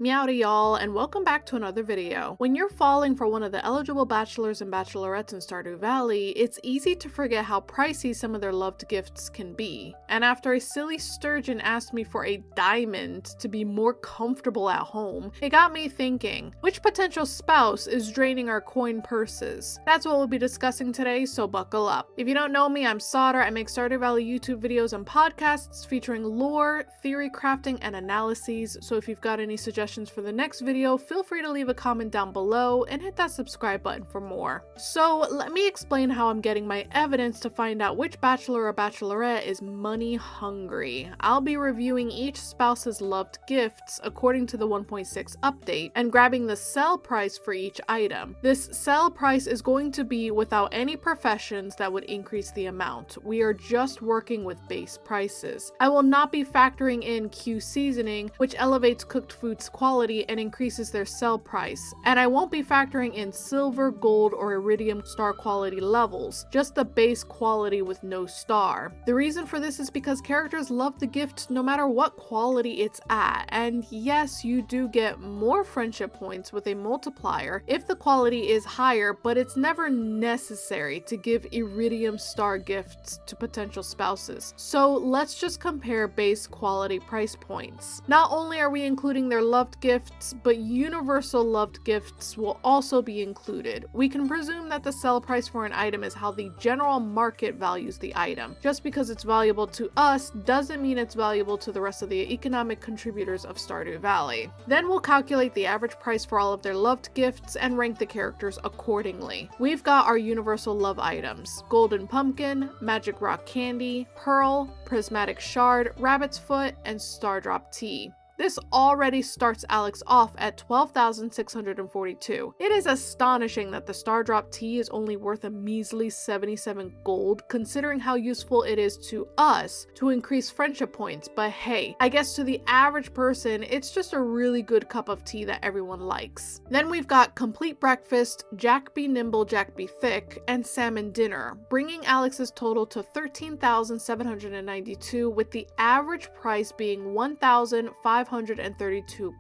Meowdy y'all, and welcome back to another video. When you're falling for one of the eligible bachelors and bachelorettes in Stardew Valley, it's easy to forget how pricey some of their loved gifts can be. And after a silly sturgeon asked me for a diamond to be more comfortable at home, it got me thinking, which potential spouse is draining our coin purses? That's what we'll be discussing today, so buckle up. If you don't know me, I'm Sauter. I make Stardew Valley YouTube videos and podcasts featuring lore, theory crafting, and analyses, so if you've got any suggestions for the next video, feel free to leave a comment down below and hit that subscribe button for more. So let me explain how I'm getting my evidence to find out which bachelor or bachelorette is money hungry. I'll be reviewing each spouse's loved gifts according to the 1.6 update and grabbing the sell price for each item. This sell price is going to be without any professions that would increase the amount. We are just working with base prices. I will not be factoring in Q seasoning, which elevates cooked foods quality and increases their sell price, and I won't be factoring in silver, gold, or iridium star quality levels, just the base quality with no star. The reason for this is because characters love the gift no matter what quality it's at, and yes, you do get more friendship points with a multiplier if the quality is higher, but it's never necessary to give iridium star gifts to potential spouses. So let's just compare base quality price points. Not only are we including their loved gifts, but universal loved gifts will also be included. We can presume that the sell price for an item is how the general market values the item. Just because it's valuable to us doesn't mean it's valuable to the rest of the economic contributors of Stardew Valley. Then we'll calculate the average price for all of their loved gifts and rank the characters accordingly. We've got our universal love items: Golden Pumpkin, Magic Rock Candy, Pearl, Prismatic Shard, Rabbit's Foot, and Stardrop Tea. This already starts Alex off at 12,642. It is astonishing that the Stardrop Tea is only worth a measly 77 gold, considering how useful it is to us to increase friendship points, but hey, I guess to the average person, it's just a really good cup of tea that everyone likes. Then we've got Complete Breakfast, Jack Be Nimble, Jack Be Thick, and Salmon Dinner, bringing Alex's total to 13,792, with the average price being 1,532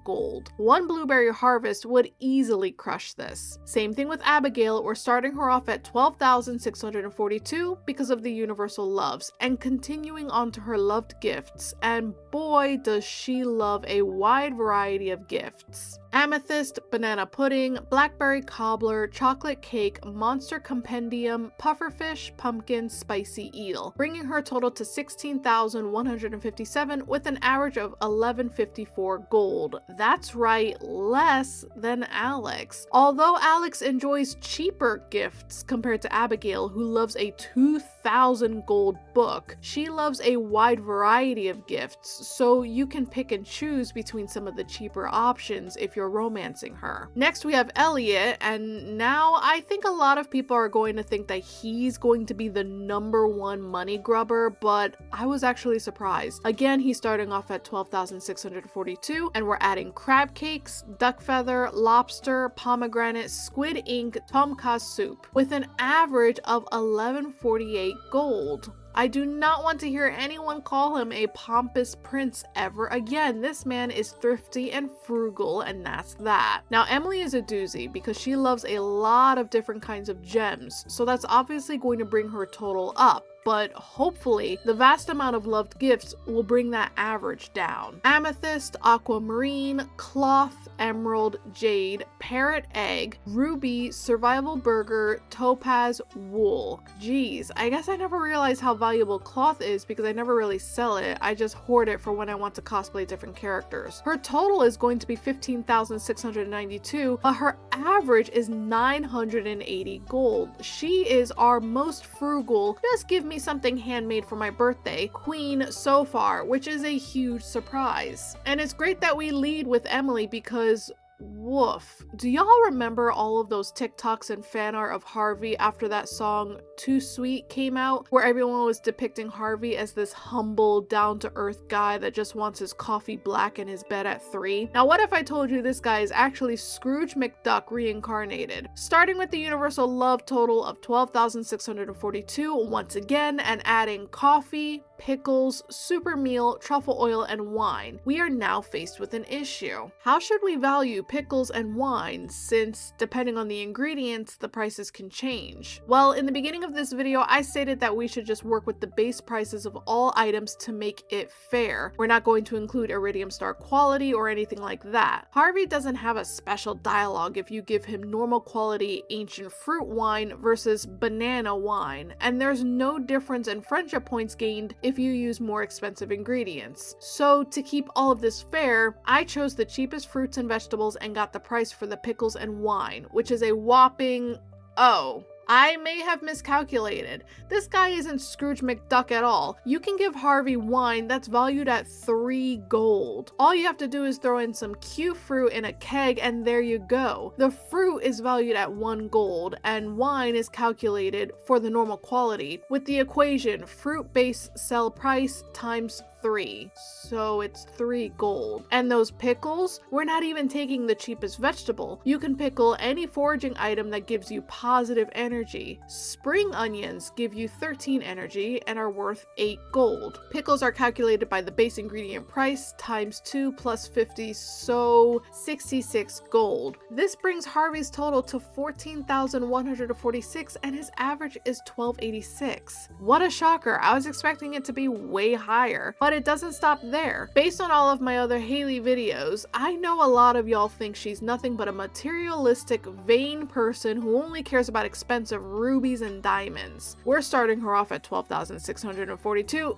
gold. One blueberry harvest would easily crush this. Same thing with Abigail, we're starting her off at 12,642 because of the universal loves, and continuing on to her loved gifts, and boy does she love a wide variety of gifts. Amethyst, banana pudding, blackberry cobbler, chocolate cake, monster compendium, pufferfish, pumpkin, spicy eel, bringing her total to 16,157 with an average of 1154 gold. That's right, less than Alex. Although Alex enjoys cheaper gifts compared to Abigail, who loves a 2,000 gold book, she loves a wide variety of gifts, so you can pick and choose between some of the cheaper options if you're romancing her. Next we have Elliot, and now I think a lot of people are going to think that he's going to be the #1 money grubber, but I was actually surprised. Again, he's starting off at 12,642, and we're adding crab cakes, duck feather, lobster, pomegranate, squid ink, tomka soup, with an average of 1148 gold. I do not want to hear anyone call him a pompous prince ever again. This man is thrifty and frugal, and that's that. Now, Emily is a doozy because she loves a lot of different kinds of gems, so that's obviously going to bring her total up. But hopefully, the vast amount of loved gifts will bring that average down. Amethyst, aquamarine, cloth, emerald, jade, parrot egg, ruby, survival burger, topaz, wool. Geez, I guess I never realized how valuable cloth is because I never really sell it. I just hoard it for when I want to cosplay different characters. Her total is going to be 15,692, but her average is 980 gold. She is our most frugal, just give me something handmade for my birthday queen so far, which is a huge surprise. And it's great that we lead with Emily because woof. Do y'all remember all of those TikToks and fan art of Harvey after that song Too Sweet came out, where everyone was depicting Harvey as this humble, down-to-earth guy that just wants his coffee black in his bed at 3? Now what if I told you this guy is actually Scrooge McDuck reincarnated? Starting with the universal love total of 12,642 once again, and adding coffee, pickles, super meal, truffle oil, and wine. We are now faced with an issue. How should we value pickles and wine, since depending on the ingredients, the prices can change? Well, in the beginning of this video, I stated that we should just work with the base prices of all items to make it fair. We're not going to include Iridium Star quality or anything like that. Harvey doesn't have a special dialogue if you give him normal quality ancient fruit wine versus banana wine, and there's no difference in friendship points gained if you use more expensive ingredients. So to keep all of this fair, I chose the cheapest fruits and vegetables and got the price for the pickles and wine, which is a whopping, oh, I may have miscalculated. This guy isn't Scrooge McDuck at all. You can give Harvey wine that's valued at 3 gold. All you have to do is throw in some cute fruit in a keg and there you go. The fruit is valued at 1 gold and wine is calculated for the normal quality with the equation fruit base sell price times 3. So it's 3 gold. And those pickles, we're not even taking the cheapest vegetable. You can pickle any foraging item that gives you positive energy. Spring onions give you 13 energy and are worth 8 gold. Pickles are calculated by the base ingredient price times 2 plus 50, so 66 gold. This brings Harvey's total to 14,146 and his average is 1286. What a shocker. I was expecting it to be way higher, but it doesn't stop there. Based on all of my other Haley videos, I know a lot of y'all think she's nothing but a materialistic, vain person who only cares about expensive rubies and diamonds. We're starting her off at 12,642.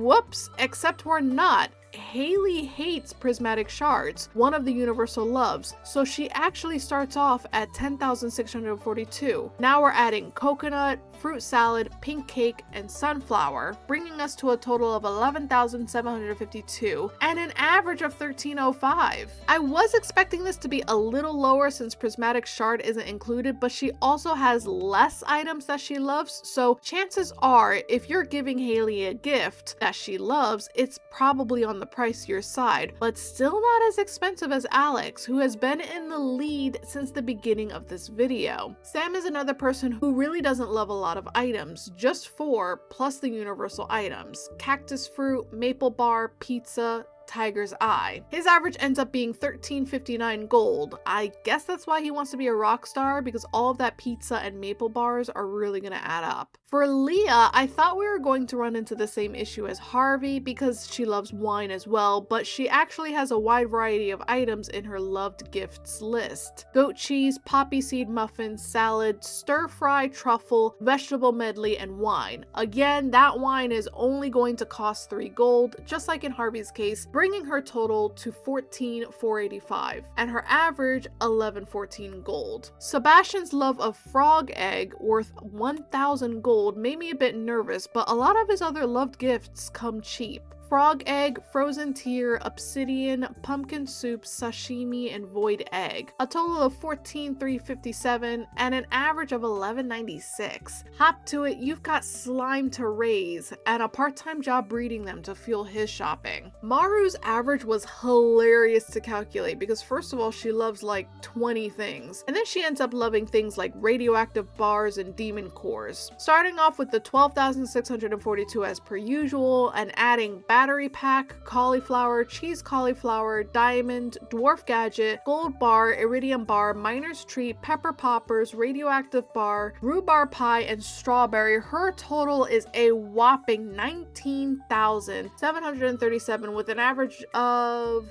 Whoops, except we're not. Haley hates prismatic shards, one of the universal loves, so she actually starts off at 10,642. Now we're adding coconut, fruit salad, pink cake, and sunflower, bringing us to a total of 11,752 and an average of 1305. I was expecting this to be a little lower since prismatic shard isn't included, but she also has less items that she loves, so chances are if you're giving Haley a gift that she loves, it's probably on the pricier side, but still not as expensive as Alex, who has been in the lead since the beginning of this video. Sam is another person who really doesn't love a lot of items, just 4 plus the universal items: cactus fruit, maple bar, pizza, tiger's eye. His average ends up being 1359 gold. I guess that's why he wants to be a rock star, because all of that pizza and maple bars are really gonna add up. For Leah, I thought we were going to run into the same issue as Harvey because she loves wine as well, but she actually has a wide variety of items in her loved gifts list: goat cheese, poppy seed muffin, salad, stir fry, truffle, vegetable medley, and wine. Again, that wine is only going to cost 3 gold, just like in Harvey's case, bringing her total to 14,485 and her average 1114 gold. Sebastian's love of frog egg, worth 1,000 gold, made me a bit nervous, but a lot of his other loved gifts come cheap. Frog egg, frozen tear, obsidian, pumpkin soup, sashimi, and void egg. A total of 14,357 and an average of 1196. Hop to it, you've got slime to raise and a part-time job breeding them to fuel his shopping. Maru's average was hilarious to calculate because first of all, she loves like 20 things, and then she ends up loving things like radioactive bars and demon cores. Starting off with the 12,642 as per usual and adding battery pack, cauliflower, cheese cauliflower, diamond, dwarf gadget, gold bar, iridium bar, miner's treat, pepper poppers, radioactive bar, rhubarb pie, and strawberry. Her total is a whopping 19,737 with an average of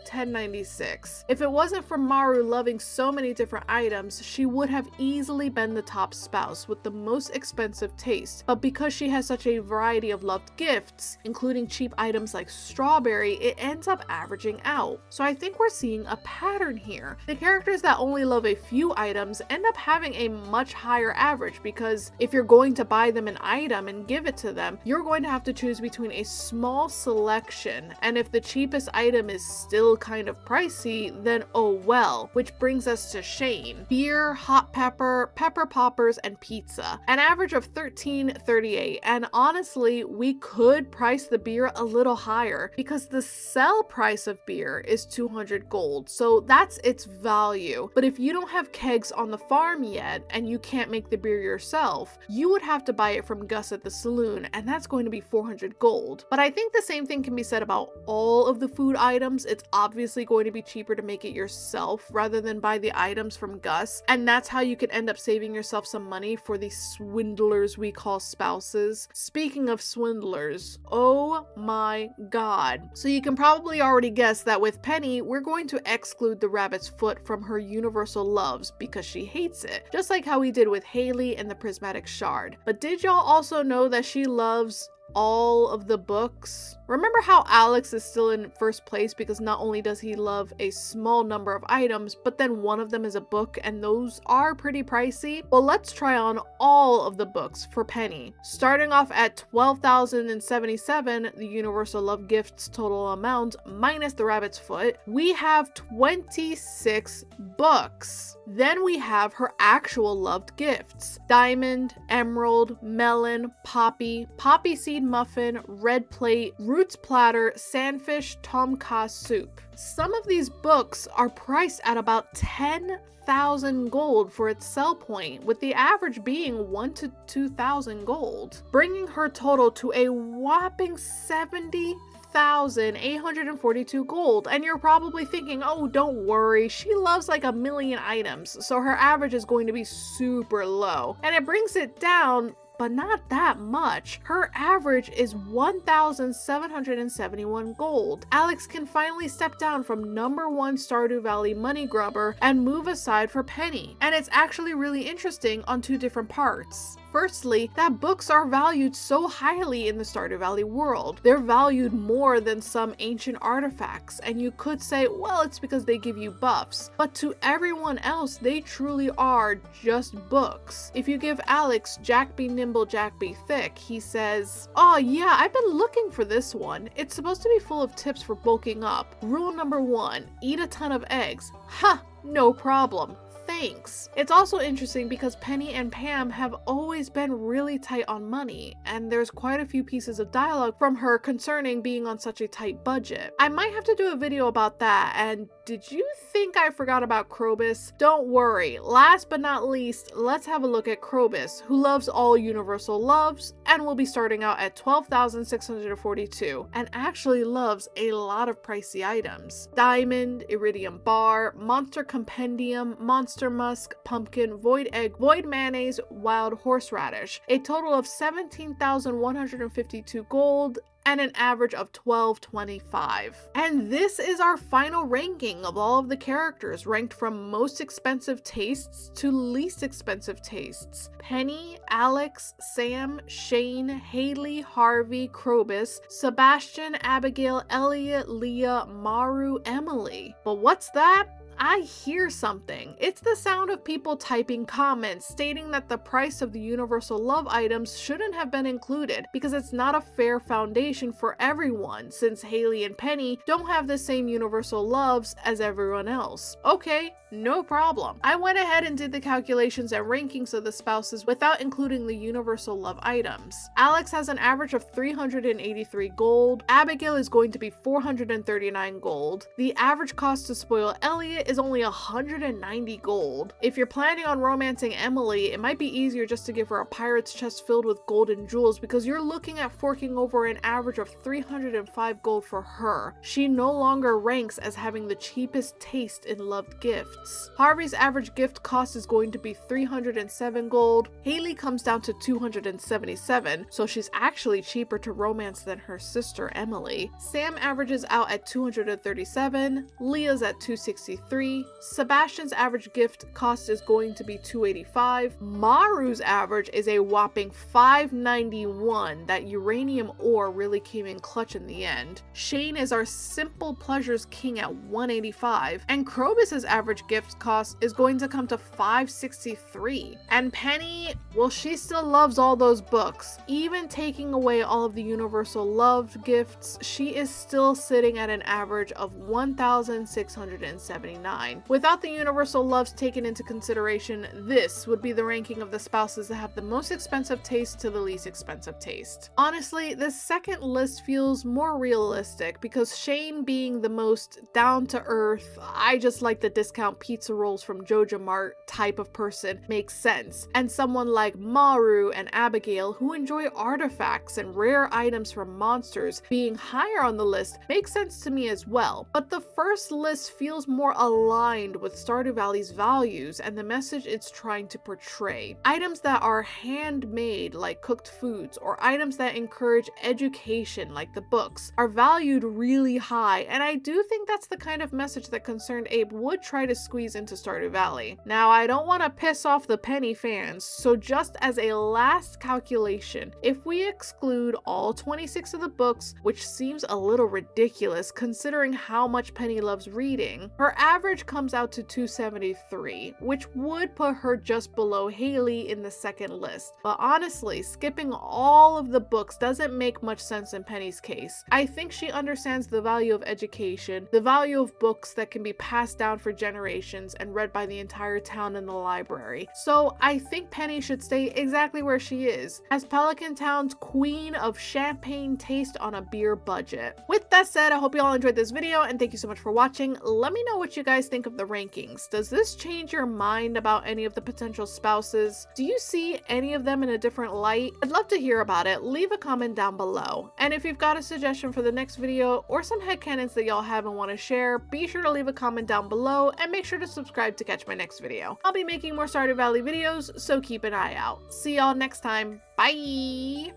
1096. If it wasn't for Maru loving so many different items, she would have easily been the top spouse with the most expensive taste. But because she has such a variety of loved gifts, including cheap items like strawberry, it ends up averaging out. So I think we're seeing a pattern here. The characters that only love a few items end up having a much higher average, because if you're going to buy them an item and give it to them, you're going to have to choose between a small selection, and if the cheapest item is still kind of pricey, then oh well. Which brings us to Shane. Beer, hot pepper, pepper poppers, and pizza. An average of $13.38. And honestly, we could price the beer a little higher because the sell price of beer is 200 gold. So that's its value. But if you don't have kegs on the farm yet and you can't make the beer yourself, you would have to buy it from Gus at the saloon, and that's going to be 400 gold. But I think the same thing can be said about all of the food items. It's obviously going to be cheaper to make it yourself rather than buy the items from Gus, and that's how you can end up saving yourself some money for these swindlers we call spouses. Speaking of swindlers, oh my god. So you can probably already guess that with Penny, we're going to exclude the rabbit's foot from her universal loves because she hates it, just like how we did with Haley and the prismatic shard. But did y'all also know that she loves all of the books? Remember how Alex is still in first place because not only does he love a small number of items, but then one of them is a book, and those are pretty pricey? Well, let's try on all of the books for Penny. Starting off at 12,077, the Universal Love Gifts total amount minus the rabbit's foot, we have 26 books. Then we have her actual loved gifts: diamond, emerald, melon, poppy, poppy seed muffin, red plate, roots platter, sandfish, tom kha soup. Some of these books are priced at about 10,000 gold for its sell point, with the average being 1 to 2,000 gold, bringing her total to a whopping 70,842 gold. And you're probably thinking, oh, don't worry, she loves like a million items, so her average is going to be super low. And it brings it down, but not that much. Her average is 1,771 gold. Alex can finally step down from #1 Stardew Valley money grubber and move aside for Penny. And it's actually really interesting on two different parts. Firstly, that books are valued so highly in the Stardew Valley world. They're valued more than some ancient artifacts, and you could say, well, it's because they give you buffs. But to everyone else, they truly are just books. If you give Alex Jack Be Nimble, Jack Be Thick, he says, oh yeah, I've been looking for this one. It's supposed to be full of tips for bulking up. Rule number 1, eat a ton of eggs. Ha, no problem. Thanks. It's also interesting because Penny and Pam have always been really tight on money, and there's quite a few pieces of dialogue from her concerning being on such a tight budget. I might have to do a video about that. And did you think I forgot about Krobus? Don't worry. Last but not least, let's have a look at Krobus, who loves all universal loves and will be starting out at 12,642 and actually loves a lot of pricey items: diamond, iridium bar, monster compendium, monster musk, pumpkin, void egg, void mayonnaise, wild horseradish. A total of 17,152 gold and an average of 1225. And this is our final ranking of all of the characters, ranked from most expensive tastes to least expensive tastes. Penny, Alex, Sam, Shane, Haley, Harvey, Krobus, Sebastian, Abigail, Elliot, Leah, Maru, Emily. But what's that? I hear something. It's the sound of people typing comments stating that the price of the universal love items shouldn't have been included because it's not a fair foundation for everyone, since Haley and Penny don't have the same universal loves as everyone else. Okay, no problem. I went ahead and did the calculations and rankings of the spouses without including the universal love items. Alex has an average of 383 gold. Abigail is going to be 439 gold. The average cost to spoil Elliot is only 190 gold. If you're planning on romancing Emily, it might be easier just to give her a pirate's chest filled with gold and jewels, because you're looking at forking over an average of 305 gold for her. She no longer ranks as having the cheapest taste in loved gifts. Harvey's average gift cost is going to be 307 gold. Haley comes down to 277, so she's actually cheaper to romance than her sister Emily. Sam averages out at 237, Leah's at 263, 283. Sebastian's average gift cost is going to be 285. Maru's average is a whopping 591. That uranium ore really came in clutch in the end. Shane is our simple pleasures king at 185. And Krobus's average gift cost is going to come to 563. And Penny, well, she still loves all those books. Even taking away all of the universal loved gifts, she is still sitting at an average of 1,679. Without the universal loves taken into consideration, this would be the ranking of the spouses that have the most expensive taste to the least expensive taste. Honestly, this second list feels more realistic because Shane being the most down to earth, I just like the discount pizza rolls from Joja Mart type of person makes sense. And someone like Maru and Abigail, who enjoy artifacts and rare items from monsters, being higher on the list makes sense to me as well. But the first list feels more aligned with Stardew Valley's values and the message it's trying to portray. Items that are handmade, like cooked foods, or items that encourage education, like the books, are valued really high, and I do think that's the kind of message that Concerned Ape would try to squeeze into Stardew Valley. Now, I don't want to piss off the Penny fans, so just as a last calculation, if we exclude all 26 of the books, which seems a little ridiculous considering how much Penny loves reading, her average comes out to 273, which would put her just below Haley in the second list. But honestly, skipping all of the books doesn't make much sense in Penny's case. I think she understands the value of education, the value of books that can be passed down for generations and read by the entire town in the library. So I think Penny should stay exactly where she is, as Pelican Town's queen of champagne taste on a beer budget. With that said, I hope you all enjoyed this video and thank you so much for watching. Let me know what you guys think of the rankings. Does this change your mind about any of the potential spouses? Do you see any of them in a different light? I'd love to hear about it. Leave a comment down below. And if you've got a suggestion for the next video or some headcanons that y'all have and want to share, be sure to leave a comment down below and make sure to subscribe to catch my next video. I'll be making more Stardew Valley videos, so keep an eye out. See y'all next time. Bye!